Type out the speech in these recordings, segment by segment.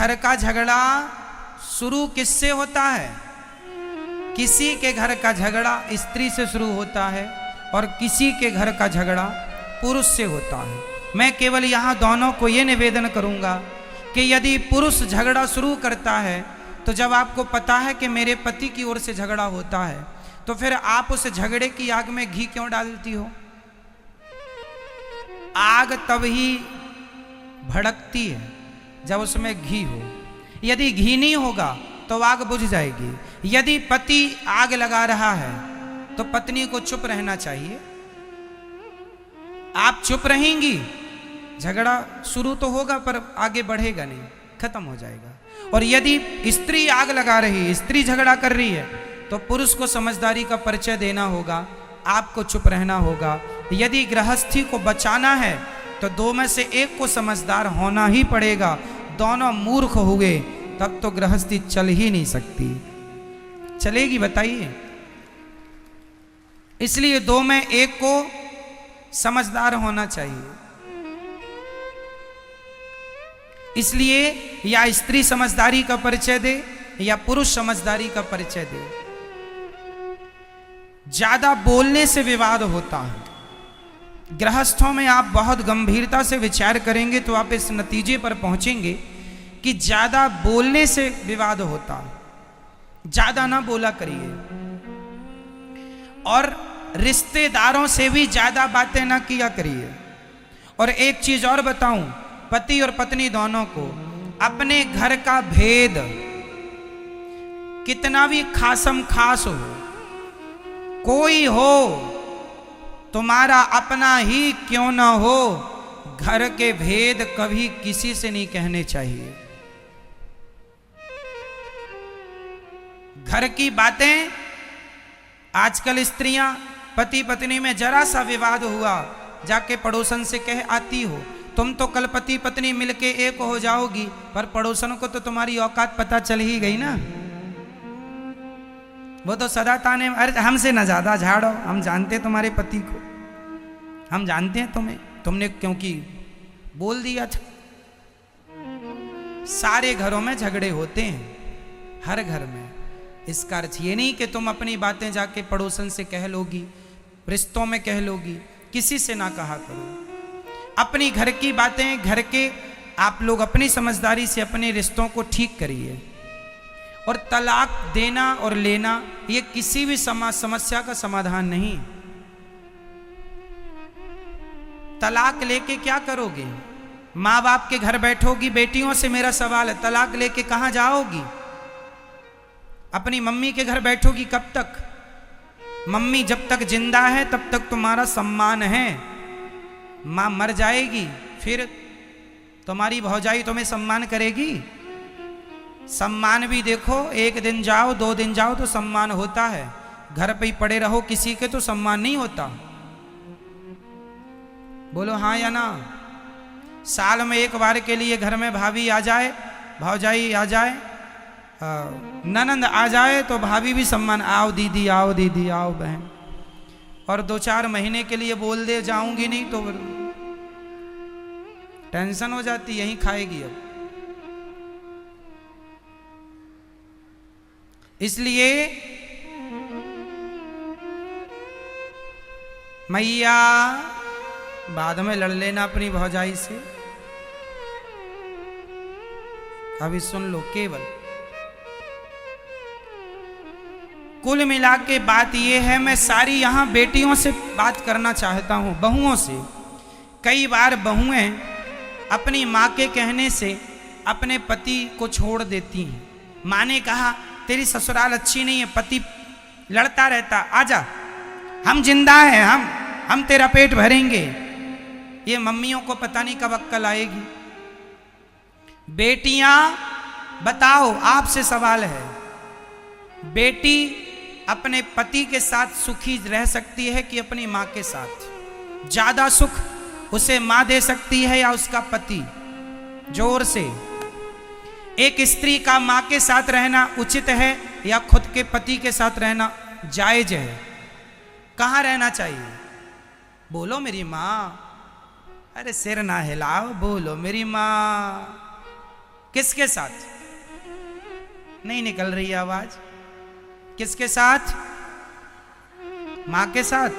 घर का झगड़ा शुरू किससे होता है? किसी के घर का झगड़ा स्त्री से शुरू होता है और किसी के घर का झगड़ा पुरुष से होता है। मैं केवल यहाँ दोनों को ये निवेदन करूँगा कि यदि पुरुष झगड़ा शुरू करता है तो जब आपको पता है कि मेरे पति की ओर से झगड़ा होता है तो फिर आप उस झगड़े की आग में घी क्यों डालती हो? आग तब ही भड़कती है जब उसमें घी हो। यदि घी नहीं होगा तो आग बुझ जाएगी। यदि पति आग लगा रहा है तो पत्नी को चुप रहना चाहिए। आप चुप रहेंगी, झगड़ा शुरू तो होगा पर आगे बढ़ेगा नहीं, खत्म हो जाएगा। और यदि स्त्री आग लगा रही है, स्त्री झगड़ा कर रही है, तो पुरुष को समझदारी का परिचय देना होगा, आपको चुप रहना होगा। यदि गृहस्थी को बचाना है तो दो में से एक को समझदार होना ही पड़ेगा। दोनों मूर्ख हुए तब तो गृहस्थी चल ही नहीं सकती। चलेगी बताइए? इसलिए दो में एक को समझदार होना चाहिए। इसलिए या स्त्री समझदारी का परिचय दे या पुरुष समझदारी का परिचय दे। ज्यादा बोलने से विवाद होता है। गृहस्थों में आप बहुत गंभीरता से विचार करेंगे तो आप इस नतीजे पर पहुंचेंगे कि ज्यादा बोलने से विवाद होता है। ज्यादा ना बोला करिए और रिश्तेदारों से भी ज्यादा बातें ना किया करिए। और एक चीज और बताऊं, पति और पत्नी दोनों को अपने घर का भेद कितना भी खासम खास हो, कोई हो, तुम्हारा अपना ही क्यों ना हो, घर के भेद कभी किसी से नहीं कहने चाहिए। घर की बातें, आजकल स्त्रियां पति पत्नी में जरा सा विवाद हुआ जाके पड़ोसन से कह आती हो, तुम तो कल पति पत्नी मिलके एक हो जाओगी, पर पड़ोसन को तो तुम्हारी औकात पता चल ही गई ना। वो तो सदा ताने, अरे हमसे ना ज्यादा झाड़ो, हम जानते तुम्हारे पति को, हम जानते हैं तुम्हें, तुमने क्योंकि बोल दिया था। सारे घरों में झगड़े होते हैं, हर घर में। इसका अर्थ ये नहीं कि तुम अपनी बातें जाके पड़ोसन से कह लोगी, रिश्तों में कह लोगी, किसी से ना कहा करो। अपनी घर की बातें, घर के आप लोग अपनी समझदारी से अपने रिश्तों को ठीक करिए। और तलाक देना और लेना ये किसी भी समस्या का समाधान नहीं। तलाक लेके क्या करोगे? माँ बाप के घर बैठोगी? बेटियों से मेरा सवाल है, तलाक लेके कहाँ जाओगी? अपनी मम्मी के घर बैठोगी कब तक? मम्मी जब तक जिंदा है तब तक तुम्हारा सम्मान है। माँ मर जाएगी फिर तुम्हारी भौजाई तुम्हें सम्मान करेगी? सम्मान भी देखो, एक दिन जाओ, 2 दिन जाओ तो सम्मान होता है। घर पे ही पड़े रहो किसी के तो सम्मान नहीं होता। बोलो हाँ या ना? साल में एक बार के लिए घर में भाभी आ जाए, भौजाई आ जाए, ननंद आ जाए तो भाभी भी सम्मान, आओ दीदी, आओ दीदी, आओ बहन। और 2-4 महीने के लिए बोल दे जाऊंगी नहीं तो टेंशन हो जाती, यहीं खाएगी अब। इसलिए मैया बाद में लड़ लेना अपनी भौजाई से। अभी सुन लो, केवल कुल मिला के बात यह है, मैं सारी यहां बेटियों से बात करना चाहता हूं, बहुओं से। कई बार बहुएं अपनी माँ के कहने से अपने पति को छोड़ देती हैं। माँ ने कहा तेरी ससुराल अच्छी नहीं है, पति लड़ता रहता, आजा, हम जिंदा हैं, हम तेरा पेट भरेंगे। ये मम्मियों को पता नहीं कब अक्ल आएगी। बेटियां बताओ, आपसे सवाल है, बेटी अपने पति के साथ सुखी रह सकती है कि अपनी माँ के साथ? ज्यादा सुख उसे माँ दे सकती है या उसका पति? जोर से। एक स्त्री का माँ के साथ रहना उचित है या खुद के पति के साथ रहना जायज है? कहाँ रहना चाहिए? बोलो मेरी माँ। अरे सिर ना हिलाओ, बोलो मेरी माँ। किसके साथ? नहीं निकल रही है आवाज। किसके साथ? मां के साथ,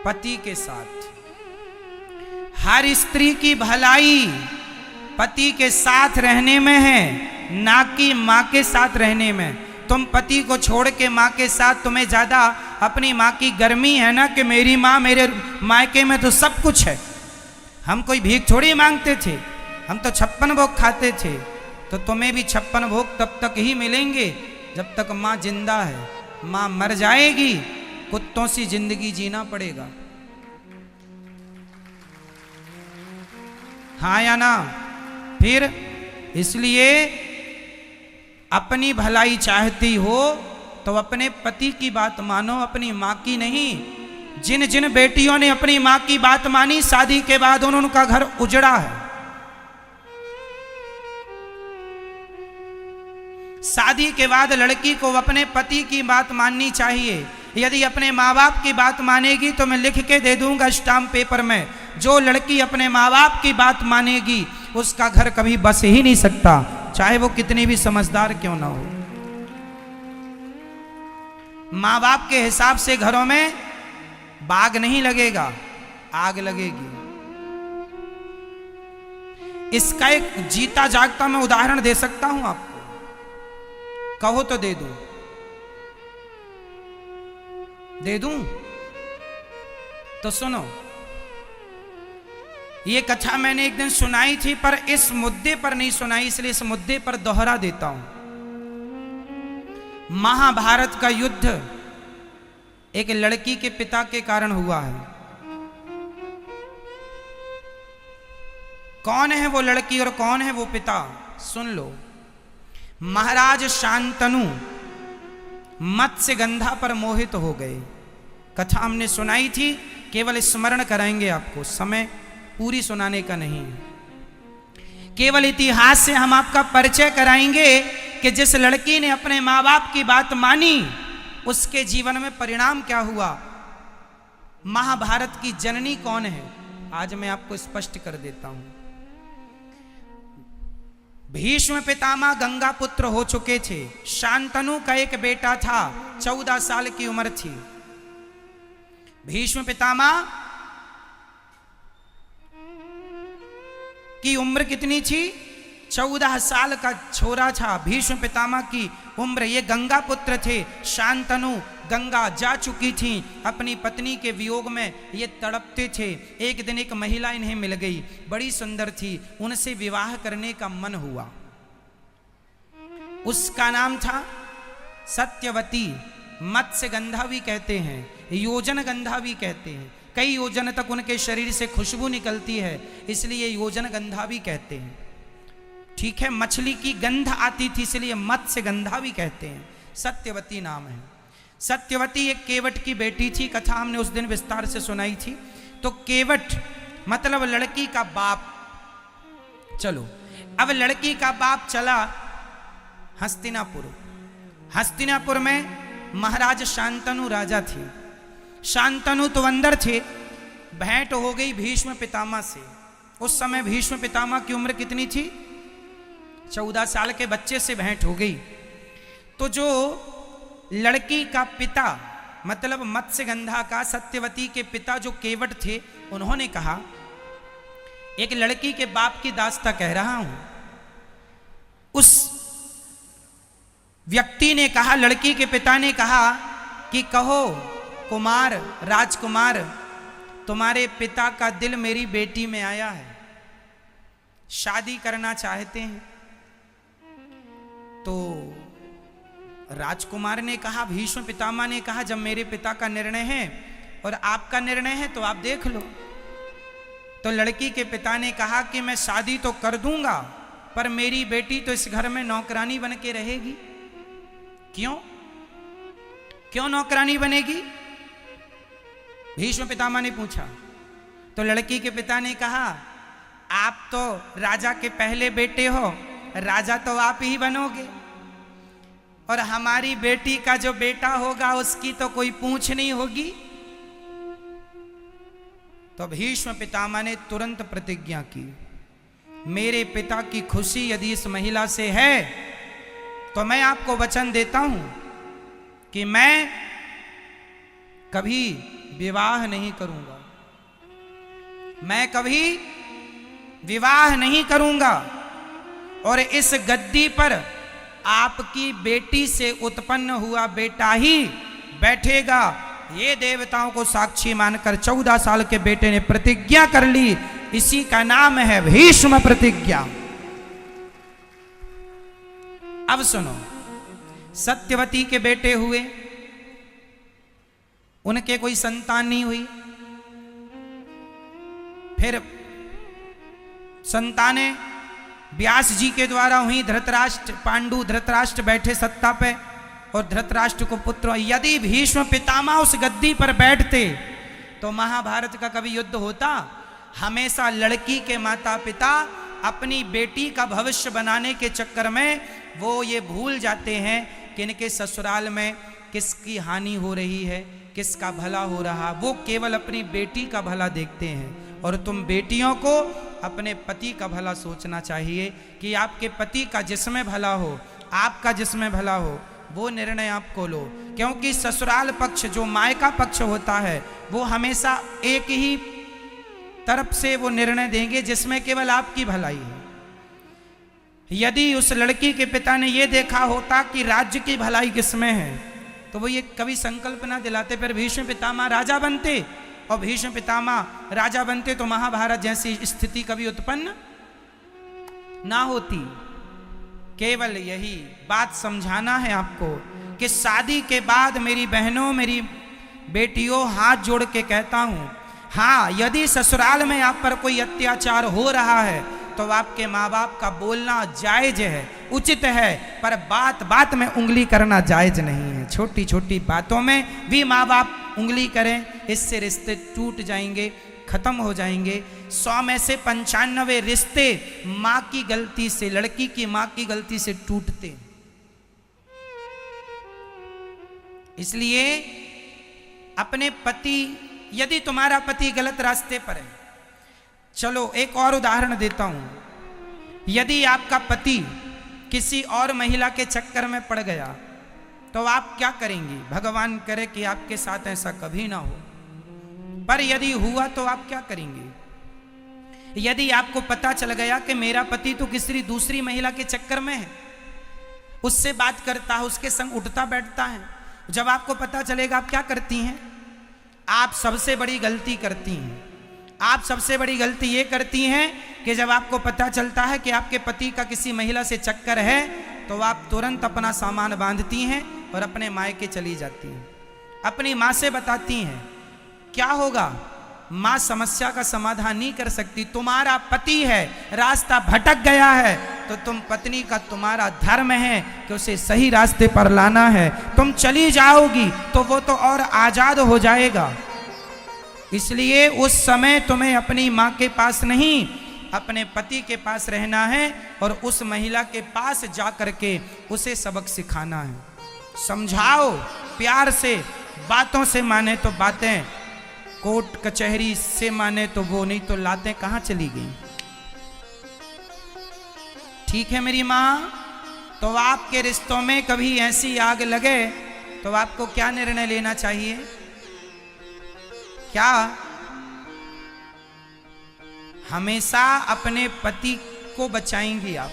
पति के साथ। हर स्त्री की भलाई पति के साथ रहने में है, ना कि मां के साथ रहने में। तुम पति को छोड़ के मां के साथ, तुम्हें ज्यादा अपनी मां की गर्मी है ना कि मेरी मां, मेरे मायके में तो सब कुछ है। हम कोई भीख थोड़ी मांगते थे, हम तो 56 भोग खाते थे। तो तुम्हें भी 56 भोग तब तक ही मिलेंगे जब तक मां जिंदा है। मां मर जाएगी, कुत्तों सी जिंदगी जीना पड़ेगा। हाँ या ना? फिर इसलिए अपनी भलाई चाहती हो तो अपने पति की बात मानो, अपनी मां की नहीं। जिन जिन बेटियों ने अपनी मां की बात मानी, शादी के बाद उनका घर उजड़ा है। शादी के बाद लड़की को अपने पति की बात माननी चाहिए। यदि अपने माँ बाप की बात मानेगी तो मैं लिख के दे दूंगा स्टाम्प पेपर में, जो लड़की अपने माँ बाप की बात मानेगी उसका घर कभी बस ही नहीं सकता, चाहे वो कितनी भी समझदार क्यों ना हो। माँ बाप के हिसाब से घरों में बाग नहीं लगेगा, आग लगेगी। इसका एक जीता जागता मैं उदाहरण दे सकता हूं आपको, कहो तो दे दूं? दे दूं? तो सुनो, ये कथा मैंने एक दिन सुनाई थी, पर इस मुद्दे पर नहीं सुनाई, इसलिए इस मुद्दे पर दोहरा देता हूं। महाभारत का युद्ध एक लड़की के पिता के कारण हुआ है। कौन है वो लड़की और कौन है वो पिता? सुन लो। महाराज शांतनु मत्स्यगंधा पर मोहित हो गए। कथा हमने सुनाई थी, केवल स्मरण कराएंगे आपको, समय पूरी सुनाने का नहीं है। केवल इतिहास से हम आपका परिचय कराएंगे कि जिस लड़की ने अपने माँ बाप की बात मानी उसके जीवन में परिणाम क्या हुआ। महाभारत की जननी कौन है आज मैं आपको स्पष्ट कर देता हूं। भीष्म पितामह गंगा पुत्र हो चुके थे। शांतनु का एक बेटा था, 14 साल की उम्र थी। भीष्म पितामह की उम्र कितनी थी? 14 साल का छोरा था भीष्म पितामह की उम्र। ये गंगा पुत्र थे। शांतनु गंगा जा चुकी थी, अपनी पत्नी के वियोग में ये तड़पते थे। एक दिन एक महिला इन्हें मिल गई, बड़ी सुंदर थी, उनसे विवाह करने का मन हुआ। उसका नाम था सत्यवती। मत्स्यगंधा भी कहते हैं, योजन गंधा भी कहते हैं। कई योजन तक उनके शरीर से खुशबू निकलती है, इसलिए योजन गंधा भी कहते हैं। ठीक है, मछली की गंध आती थी इसलिए मत्स्यगंधा भी कहते हैं। सत्यवती नाम है। सत्यवती एक केवट की बेटी थी। कथा हमने उस दिन विस्तार से सुनाई थी। तो केवट मतलब लड़की का बाप। चलो, अब लड़की का बाप चला हस्तिनापुर। हस्तिनापुर में महाराज शांतनु राजा थे। शांतनु तो अंदर थे। भेंट हो गई भीष्म पितामह से। उस समय भीष्म पितामह की उम्र कितनी थी? 14 साल के बच्चे से भेंट हो गई। तो जो लड़की का पिता मतलब मत्स्यगंधा का, सत्यवती के पिता जो केवट थे, उन्होंने कहा, एक लड़की के बाप की दास्ता कह रहा हूं। उस व्यक्ति ने कहा, लड़की के पिता ने कहा कि कहो कुमार, राजकुमार, तुम्हारे पिता का दिल मेरी बेटी में आया है, शादी करना चाहते हैं। तो राजकुमार ने कहा, भीष्म पितामह ने कहा, जब मेरे पिता का निर्णय है और आपका निर्णय है तो आप देख लो। तो लड़की के पिता ने कहा कि मैं शादी तो कर दूंगा, पर मेरी बेटी तो इस घर में नौकरानी बन के रहेगी। क्यों? क्यों नौकरानी बनेगी? भीष्म पितामह ने पूछा। तो लड़की के पिता ने कहा, आप तो राजा के पहले बेटे हो, राजा तो आप ही बनोगे, और हमारी बेटी का जो बेटा होगा उसकी तो कोई पूछ नहीं होगी। तो भीष्म पितामह ने तुरंत प्रतिज्ञा की, मेरे पिता की खुशी यदि इस महिला से है तो मैं आपको वचन देता हूं कि मैं कभी विवाह नहीं करूंगा, मैं कभी विवाह नहीं करूंगा और इस गद्दी पर आपकी बेटी से उत्पन्न हुआ बेटा ही बैठेगा। ये देवताओं को साक्षी मानकर 14 साल के बेटे ने प्रतिज्ञा कर ली। इसी का नाम है भीष्म प्रतिज्ञा। अब सुनो, सत्यवती के बेटे हुए, उनके कोई संतान नहीं हुई। फिर संतानें व्यास जी के द्वारा हुई। धृतराष्ट्र, पांडु धृतराष्ट्र बैठे सत्ता पे और धृतराष्ट्र को पुत्र। यदि भीष्म पितामह उस गद्दी पर बैठते तो महाभारत का कभी युद्ध होता? हमेशा लड़की के माता पिता अपनी बेटी का भविष्य बनाने के चक्कर में वो ये भूल जाते हैं कि इनके ससुराल में किसकी हानि हो रही है, किसका भला हो रहा। वो केवल अपनी बेटी का भला देखते हैं। और तुम बेटियों को अपने पति का भला सोचना चाहिए कि आपके पति का जिसमें भला हो, आपका जिसमें भला हो, वो निर्णय आपको लो। क्योंकि ससुराल पक्ष, जो मायका पक्ष होता है, वो हमेशा एक ही तरफ से वो निर्णय देंगे जिसमें केवल आपकी भलाई है। यदि उस लड़की के पिता ने ये देखा होता कि राज्य की भलाई किसमें है, तो वो ये कभी संकल्प ना दिलाते, फिर भीष्म पितामह राजा बनते। और भीष्म पितामह राजा बनते तो महाभारत जैसी स्थिति कभी उत्पन्न ना होती। केवल यही बात समझाना है आपको कि शादी के बाद मेरी बहनों, मेरी बेटियों, हाथ जोड़ के कहता हूं, हाँ, यदि ससुराल में आप पर कोई अत्याचार हो रहा है तो आपके माँ बाप का बोलना जायज है, उचित है, पर बात बात में उंगली करना जायज नहीं है। छोटी छोटी बातों में भी माँ बाप उंगली करें, इससे रिश्ते टूट जाएंगे, खत्म हो जाएंगे। 100 में से 95 रिश्ते माँ की गलती से, लड़की की माँ की गलती से टूटते। इसलिए अपने पति, यदि तुम्हारा पति गलत रास्ते पर है, चलो एक और उदाहरण देता हूं। यदि आपका पति किसी और महिला के चक्कर में पड़ गया तो आप क्या करेंगी? भगवान करे कि आपके साथ ऐसा कभी ना हो, पर यदि हुआ तो आप क्या करेंगे? यदि आपको पता चल गया कि मेरा पति तो किसी दूसरी महिला के चक्कर में है, उससे बात करता है, उसके संग उठता बैठता है, जब आपको पता चलेगा आप क्या करती हैं? आप सबसे बड़ी गलती करती हैं। आप सबसे बड़ी गलती ये करती हैं कि जब आपको पता चलता है कि आपके पति का किसी महिला से चक्कर है तो आप तुरंत अपना सामान बांधती हैं और अपने मायके चली जाती हैं। अपनी माँ से बताती हैं। क्या होगा? माँ समस्या का समाधान नहीं कर सकती। तुम्हारा पति है, रास्ता भटक गया है, तो तुम पत्नी का, तुम्हारा धर्म है कि उसे सही रास्ते पर लाना है। तुम चली जाओगी तो वो तो और आजाद हो जाएगा। इसलिए उस समय तुम्हें अपनी माँ के पास नहीं, अपने पति के पास रहना है और उस महिला के पास जा करके उसे सबक सिखाना है। समझाओ प्यार से, बातों से माने तो बातें, कोर्ट कचहरी से माने तो वो, नहीं तो लातें कहाँ चली गई। ठीक है मेरी माँ? तो आपके रिश्तों में कभी ऐसी आग लगे तो आपको क्या निर्णय लेना चाहिए? क्या हमेशा अपने पति को बचाएंगी आप?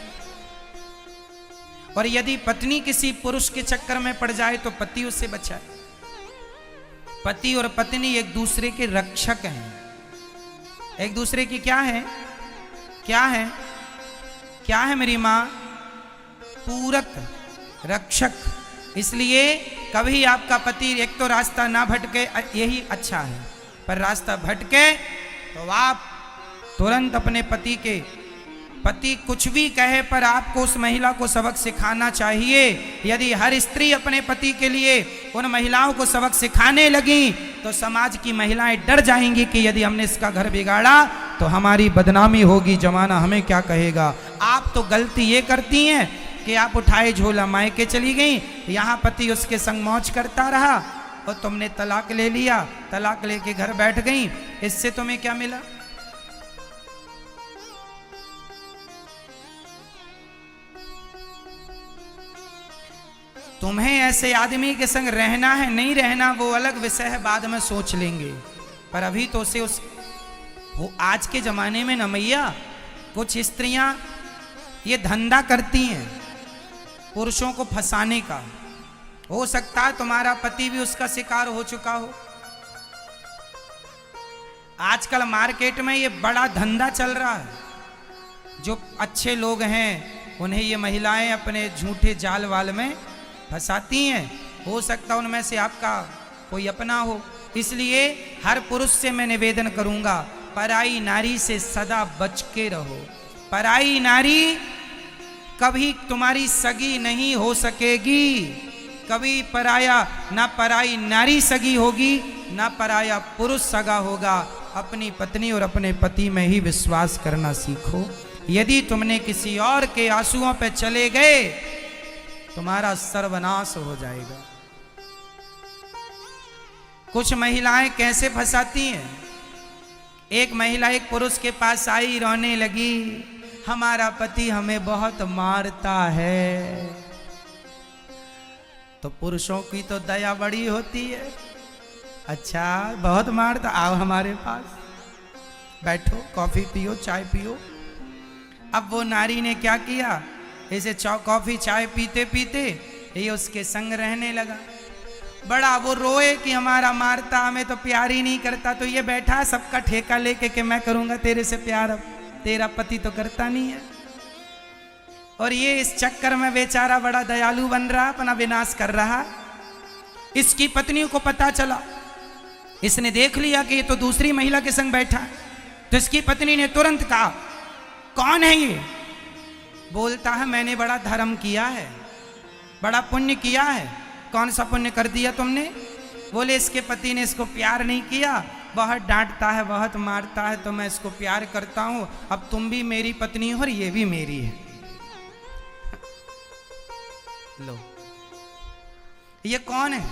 और यदि पत्नी किसी पुरुष के चक्कर में पड़ जाए तो पति उससे बचाए। पति और पत्नी एक दूसरे के रक्षक हैं। एक दूसरे की क्या है? क्या है? क्या है मेरी माँ? पूरक, रक्षक। इसलिए कभी आपका पति एक तो रास्ता ना भटके, यही अच्छा है, पर रास्ता भटके तो आप तुरंत अपने पति कुछ भी कहे पर आपको उस महिला को सबक सिखाना चाहिए। यदि हर स्त्री अपने पति के लिए उन महिलाओं को सबक सिखाने लगी तो समाज की महिलाएं डर जाएंगी कि यदि हमने इसका घर बिगाड़ा तो हमारी बदनामी होगी, जमाना हमें क्या कहेगा। आप तो गलती ये करती हैं कि आप उठाए झोला मायके चली गई, यहाँ पति उसके संग मौज करता रहा और तुमने तलाक ले लिया, तलाक लेके घर बैठ गई। इससे तुम्हें क्या मिला? तुम्हें ऐसे आदमी के संग रहना है नहीं रहना वो अलग विषय है, बाद में सोच लेंगे। पर अभी तो उसे वो आज के जमाने में न मैया कुछ स्त्रियां ये धंधा करती हैं पुरुषों को फंसाने का। हो सकता है तुम्हारा पति भी उसका शिकार हो चुका हो। आजकल मार्केट में ये बड़ा धंधा चल रहा है। जो अच्छे लोग हैं उन्हें ये महिलाएं अपने झूठे जाल वाल में फंसाती हैं। हो सकता उनमें से आपका कोई अपना हो। इसलिए हर पुरुष से मैं निवेदन करूंगा, पराई नारी से सदा बच के रहो। पराई नारी कभी तुम्हारी सगी नहीं हो सकेगी। कभी ना पराई नारी सगी होगी, ना पराया पुरुष सगा होगा। अपनी पत्नी और अपने पति में ही विश्वास करना सीखो। यदि तुमने किसी और के आंसुओं पे चले गए तुम्हारा सर्वनाश हो जाएगा। कुछ महिलाएं कैसे फंसाती हैं। एक महिला एक पुरुष के पास आई, रोने लगी, हमारा पति हमें बहुत मारता है। तो पुरुषों की तो दया बड़ी होती है। अच्छा बहुत मारता, आओ हमारे पास बैठो, कॉफी पियो, चाय पियो। अब वो नारी ने क्या किया, ऐसे कॉफी चाय पीते पीते ये उसके संग रहने लगा। बड़ा वो रोए कि हमारा मारता, हमें तो प्यार ही नहीं करता। तो ये बैठा सबका ठेका लेके कि मैं करूंगा तेरे से प्यार, अब तेरा पति तो करता नहीं है। और ये इस चक्कर में बेचारा बड़ा दयालु बन रहा, अपना विनाश कर रहा। इसकी पत्नी को पता चला, इसने देख लिया कि ये तो दूसरी महिला के संग बैठा है। तो इसकी पत्नी ने तुरंत कहा, कौन है ये? बोलता है मैंने बड़ा धर्म किया है, बड़ा पुण्य किया है। कौन सा पुण्य कर दिया तुमने? बोले इसके पति ने इसको प्यार नहीं किया, बहुत डांटता है, बहुत मारता है, तो मैं इसको प्यार करता हूं। अब तुम भी मेरी पत्नी हो और ये भी मेरी है। लो ये कौन है?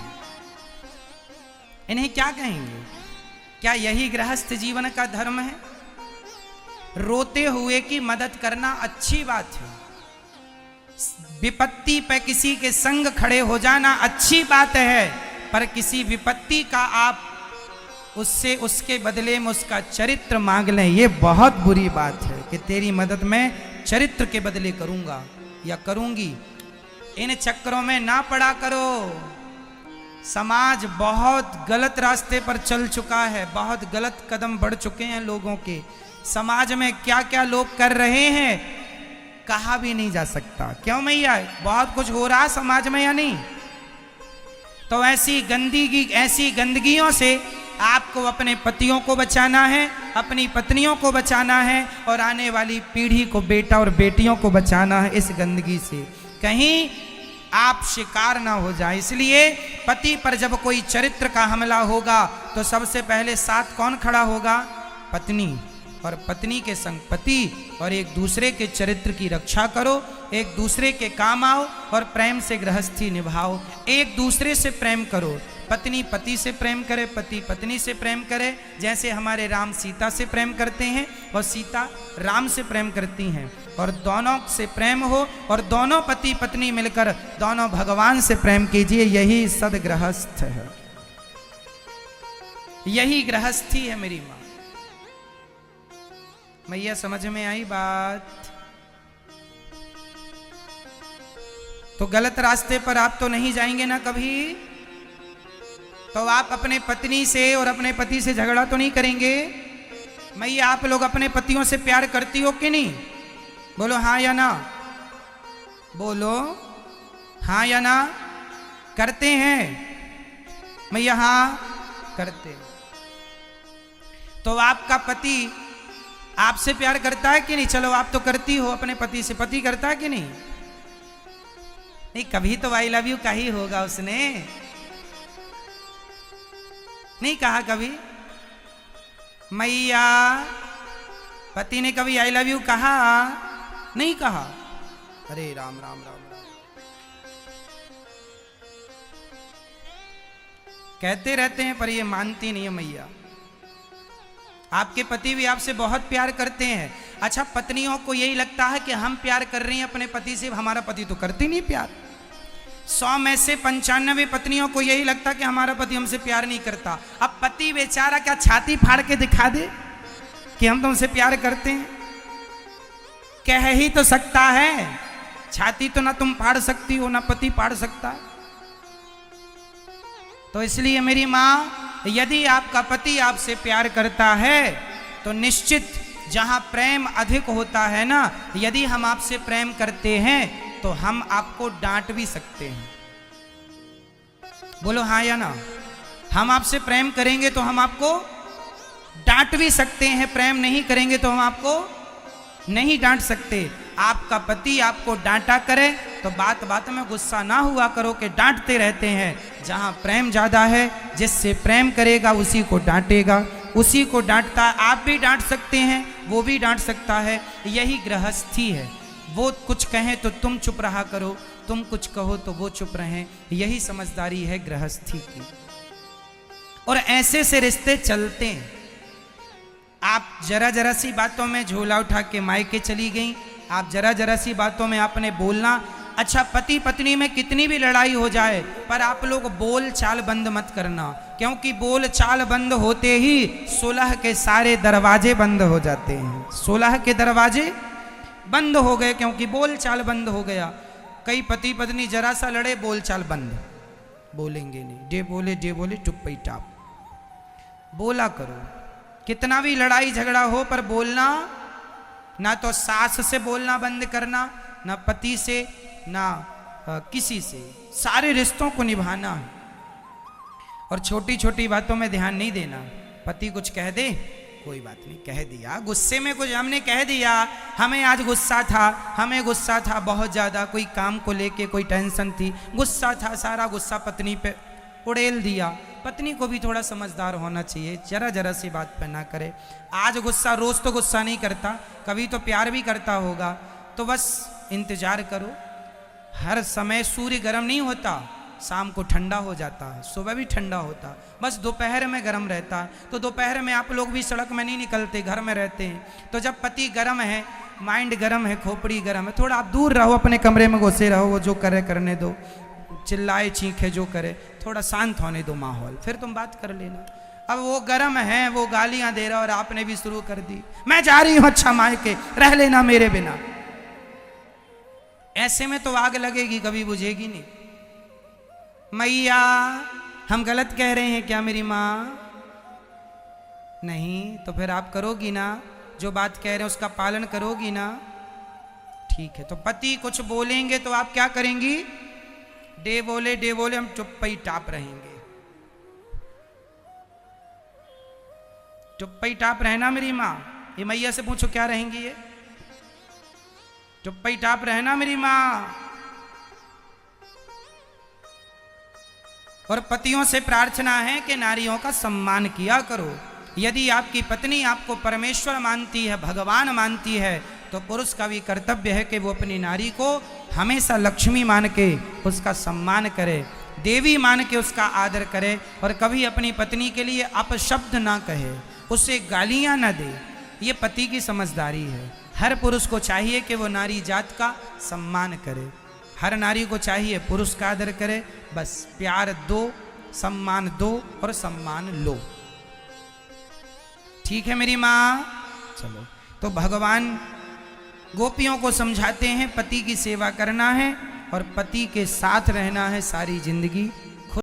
इन्हें क्या कहेंगे? क्या यही गृहस्थ जीवन का धर्म है? रोते हुए की मदद करना अच्छी बात है। विपत्ति पे किसी के संग खड़े हो जाना अच्छी बात है, पर किसी विपत्ति का आप उससे उसके बदले में उसका चरित्र मांग लें, ये बहुत बुरी बात है कि तेरी मदद मैं चरित्र के बदले करूंगा या करूंगी। इन चक्करों में ना पड़ा करो। समाज बहुत गलत रास्ते पर चल चुका है, बहुत गलत कदम बढ़ चुके हैं लोगों के। समाज में क्या क्या लोग कर रहे हैं कहा भी नहीं जा सकता। क्यों मैया, बहुत कुछ हो रहा समाज में या नहीं? तो ऐसी गंदगियों से आपको अपने पतियों को बचाना है, अपनी पत्नियों को बचाना है, और आने वाली पीढ़ी को, बेटा और बेटियों को बचाना है इस गंदगी से। कहीं आप शिकार ना हो जाए। इसलिए पति पर जब कोई चरित्र का हमला होगा तो सबसे पहले साथ कौन खड़ा होगा? पत्नी। और पत्नी के संग पति, और एक दूसरे के चरित्र की रक्षा करो, एक दूसरे के काम आओ और प्रेम से गृहस्थी निभाओ। एक दूसरे से प्रेम करो, पत्नी पति से प्रेम करे, पति पत्नी से प्रेम करे। जैसे हमारे राम सीता से प्रेम करते हैं और सीता राम से प्रेम करती हैं, और दोनों से प्रेम हो, और दोनों पति पत्नी मिलकर दोनों भगवान से प्रेम कीजिए। यही सदगृहस्थ है, यही गृहस्थी है मेरी मां। मैया समझ में आई बात? तो गलत रास्ते पर आप तो नहीं जाएंगे ना कभी। तो आप अपने पत्नी से और अपने पति से झगड़ा तो नहीं करेंगे। मैया आप लोग अपने पतियों से प्यार करती हो कि नहीं? बोलो हाँ या ना, बोलो हाँ या ना। करते हैं मैया? हाँ करते। तो आपका पति आपसे प्यार करता है कि नहीं? चलो आप तो करती हो अपने पति से, पति करता है कि नहीं? नहीं, कभी तो आई लव यू का ही होगा उसने, नहीं कहा कभी? मैया पति ने कभी आई लव यू कहा? नहीं कहा। अरे राम राम राम राम। कहते रहते हैं पर ये मानती नहीं है मैया। आपके पति भी आपसे बहुत प्यार करते हैं। अच्छा, पत्नियों को यही लगता है कि हम प्यार कर रही हैं अपने पति से, हमारा पति तो करती नहीं प्यार। 100 में से 95 पत्नियों को यही लगता कि हमारा पति हमसे प्यार नहीं करता। अब पति बेचारा क्या छाती फाड़ के दिखा दे कि हम तुमसे प्यार करते हैं? कह ही तो सकता है, छाती तो ना तुम फाड़ सकती हो ना पति फाड़ सकता है। तो इसलिए मेरी माँ, यदि आपका पति आपसे प्यार करता है तो निश्चित जहां प्रेम अधिक होता है ना, यदि हम आपसे प्रेम करते हैं तो हम आपको डांट भी सकते हैं। बोलो हाँ या ना? हम आपसे प्रेम करेंगे तो हम आपको डांट भी सकते हैं, प्रेम नहीं करेंगे तो हम आपको नहीं डांट सकते। आपका पति आपको डांटा करे तो बात बात में गुस्सा ना हुआ करो कि डांटते रहते हैं। जहां प्रेम ज्यादा है, जिससे प्रेम करेगा उसी को डांटेगा, उसी को डांटता है। आप भी डांट सकते हैं, वो भी डांट सकता है। यही गृहस्थी है। वो कुछ कहें तो तुम चुप रहा करो, तुम कुछ कहो तो वो चुप रहें। यही समझदारी है गृहस्थी की। और ऐसे से रिश्ते चलते हैं। आप जरा जरा सी बातों में झोला उठा के मायके चली गई, आप जरा जरा सी बातों में आपने बोलना। अच्छा, पति पत्नी में कितनी भी लड़ाई हो जाए पर आप लोग बोल चाल बंद मत करना, क्योंकि बोल चाल बंद होते ही सुलह के सारे दरवाजे बंद हो जाते हैं। सुलह के दरवाजे बंद हो गए क्योंकि बोल चाल बंद हो गया। कई पति पत्नी जरा सा लड़े, बोल चाल बंद, बोलेंगे नहीं, डे बोले टुप्पी टाप। बोला करो, कितना भी लड़ाई झगड़ा हो पर बोलना। ना तो सास से बोलना बंद करना, ना पति से, ना किसी से। सारे रिश्तों को निभाना है और छोटी छोटी बातों में ध्यान नहीं देना। पति कुछ कह दे, कोई बात नहीं, कह दिया, गुस्से में कुछ हमने कह दिया, हमें आज गुस्सा था, हमें गुस्सा था बहुत ज़्यादा, कोई काम को लेके कोई टेंशन थी, गुस्सा था, सारा गुस्सा पत्नी पे उड़ेल दिया। पत्नी को भी थोड़ा समझदार होना चाहिए, जरा जरा सी बात पे ना करे। आज गुस्सा, रोज तो गुस्सा नहीं करता, कभी तो प्यार भी करता होगा, तो बस इंतजार करो। हर समय सूर्य गर्म नहीं होता, शाम को ठंडा हो जाता है, सुबह भी ठंडा होता, बस दोपहर में गर्म रहता है। तो दोपहर में आप लोग भी सड़क में नहीं निकलते, घर में रहते हैं। तो जब पति गर्म है, माइंड गर्म है, खोपड़ी गर्म है, थोड़ा आप दूर रहो, अपने कमरे में घुसे रहो, वो जो करे करने दो, चिल्लाए चीखे जो करे, थोड़ा शांत होने दो माहौल, फिर तुम बात कर लेना। अब वो गर्म है, वो गालियां दे रहा और आपने भी शुरू कर दी, मैं जा रही हूं अच्छा मायके, रह लेना मेरे बिना। ऐसे में तो आग लगेगी, कभी बुझेगी नहीं। मैया, हम गलत कह रहे हैं क्या मेरी माँ? नहीं, तो फिर आप करोगी ना, जो बात कह रहे हैं उसका पालन करोगी ना? ठीक है। तो पति कुछ बोलेंगे तो आप क्या करेंगी? डे बोले हम चुप्पी टाप रहेंगे। चुप्पी टाप रहना मेरी माँ। ये मैया से पूछो क्या रहेंगी ये? चुप्पी टाप रहना मेरी माँ। और पतियों से प्रार्थना है कि नारियों का सम्मान किया करो। यदि आपकी पत्नी आपको परमेश्वर मानती है, भगवान मानती है, तो पुरुष का भी कर्तव्य है कि वो अपनी नारी को हमेशा लक्ष्मी मान के उसका सम्मान करे, देवी मान के उसका आदर करे, और कभी अपनी पत्नी के लिए अपशब्द ना कहे, उसे गालियां ना दे। ये पति की समझदारी है। हर पुरुष को चाहिए कि वो नारी जात का सम्मान करे। हर नारी को चाहिए पुरुष का आदर करे। बस प्यार दो, सम्मान दो और सम्मान लो। ठीक है मेरी माँ? चलो, तो भगवान गोपियों को समझाते हैं पति की सेवा करना है और पति के साथ रहना है सारी जिंदगी।